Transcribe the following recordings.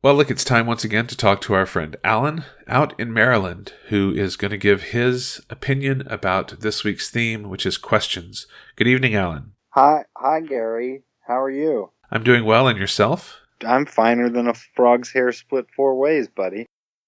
Well, look, it's time once again to talk to our friend Allen out in Maryland, who is going to give his opinion about this week's theme, which is questions. Good evening, Allen. Hi, Gary. How are you? I'm doing well, and yourself? I'm finer than a frog's hair split 4 ways, buddy.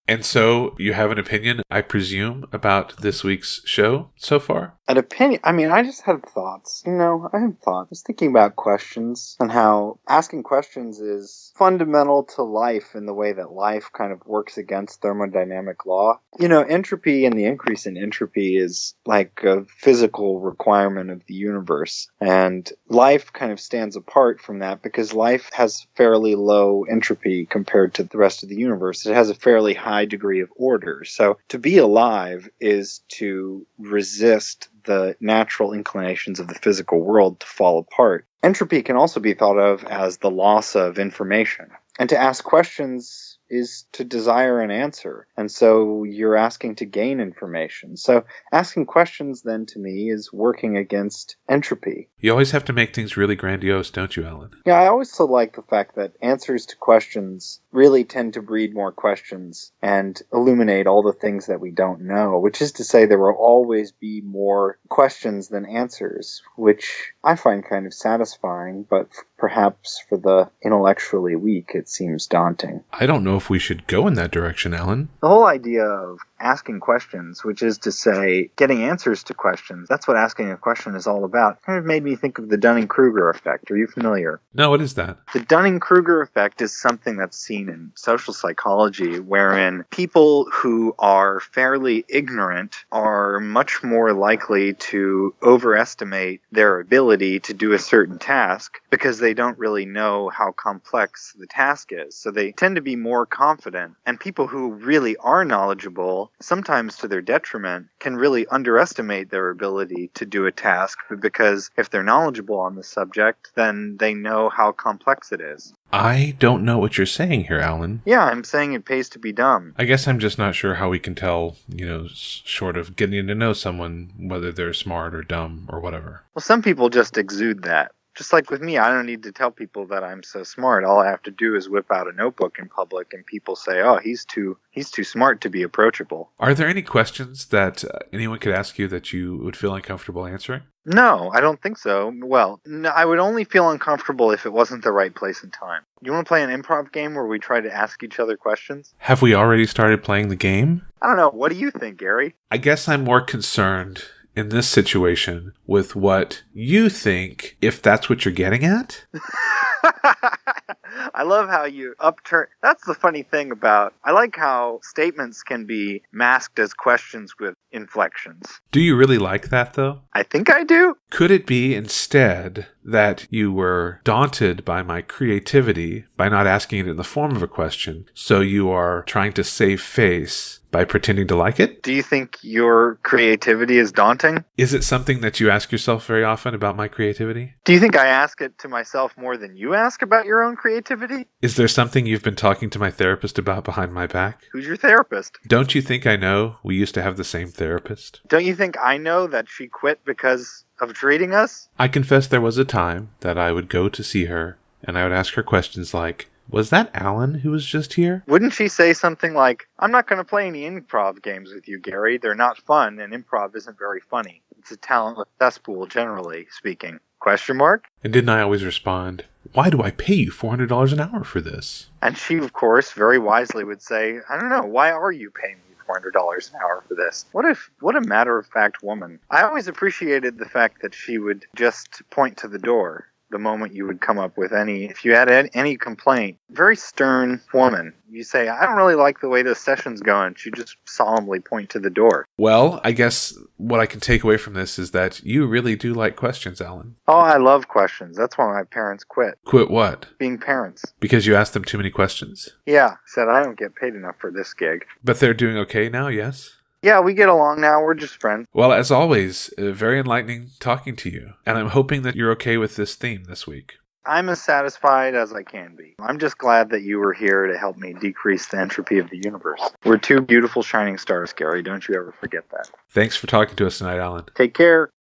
And so you have an opinion, I presume, about this week's show so far? An opinion? I mean, I just had thoughts. I had thoughts. I was thinking about questions and how asking questions is fundamental to life in the way that life kind of works against thermodynamic law. Entropy and the increase in entropy is like a physical requirement of the universe. And life kind of stands apart from that because life has fairly low entropy compared to the rest of the universe. It has a fairly high degree of order. So to be alive is to resist the natural inclinations of the physical world to fall apart. Entropy can also be thought of as the loss of information. And to ask questions is to desire an answer. And so you're asking to gain information. So asking questions then to me is working against entropy. You always have to make things really grandiose, don't you, Allen? Yeah, I also like the fact that answers to questions really tend to breed more questions and illuminate all the things that we don't know, which is to say there will always be more questions than answers, which I find kind of satisfying, but perhaps for the intellectually weak, it seems daunting. I don't know if we should go in that direction, Allen. The whole idea of asking questions, which is to say getting answers to questions, that's what asking a question is all about. Kind of made me think of the Dunning-Kruger effect. Are you familiar? No, what is that? The Dunning-Kruger effect is something that's seen in social psychology, wherein people who are fairly ignorant are much more likely to overestimate their ability to do a certain task because they don't really know how complex the task is. So they tend to be more confident. And people who really are knowledgeable, sometimes to their detriment, can really underestimate their ability to do a task because if they're knowledgeable on the subject, then they know how complex it is. I don't know what you're saying here, Allen. Yeah, I'm saying it pays to be dumb. I guess I'm just not sure how we can tell, short of getting to know someone, whether they're smart or dumb or whatever. Well, some people just exude that. Just like with me, I don't need to tell people that I'm so smart. All I have to do is whip out a notebook in public and people say, oh, he's too smart to be approachable. Are there any questions that anyone could ask you that you would feel uncomfortable answering? No, I don't think so. Well, no, I would only feel uncomfortable if it wasn't the right place and time. You want to play an improv game where we try to ask each other questions? Have we already started playing the game? I don't know. What do you think, Gary? I guess I'm more concerned in this situation with what you think, if that's what you're getting at. I love how you upturn. That's the funny thing about. I like how statements can be masked as questions with inflections. Do you really like that, though? I think I do. Could it be instead that you were daunted by my creativity by not asking it in the form of a question, so you are trying to save face by pretending to like it? Do you think your creativity is daunting? Is it something that you ask yourself very often about my creativity? Do you think I ask it to myself more than you ask about your own creativity? Is there something you've been talking to my therapist about behind my back? Who's your therapist? Don't you think I know we used to have the same therapist? Don't you think I know that she quit because of treating us? I confess there was a time that I would go to see her and I would ask her questions like, was that Allen who was just here? Wouldn't she say something like, I'm not going to play any improv games with you, Gary. They're not fun, and improv isn't very funny. It's a talentless cesspool, generally speaking. Question mark? And didn't I always respond, why do I pay you $400 an hour for this? And she, of course, very wisely would say, I don't know, why are you paying me $400 an hour for this? What a matter-of-fact woman. I always appreciated the fact that she would just point to the door the moment you would come up with if you had any complaint. Very stern woman. You say, I don't really like the way this session's going. She'd just solemnly point to the door. Well, I guess what I can take away from this is that you really do like questions, Allen. Oh, I love questions. That's why my parents quit. Quit what? Being parents. Because you asked them too many questions? Yeah. Said, I don't get paid enough for this gig. But they're doing okay now, yes? Yeah, we get along now. We're just friends. Well, as always, very enlightening talking to you. And I'm hoping that you're okay with this theme this week. I'm as satisfied as I can be. I'm just glad that you were here to help me decrease the entropy of the universe. We're two beautiful shining stars, Gary. Don't you ever forget that. Thanks for talking to us tonight, Allen. Take care.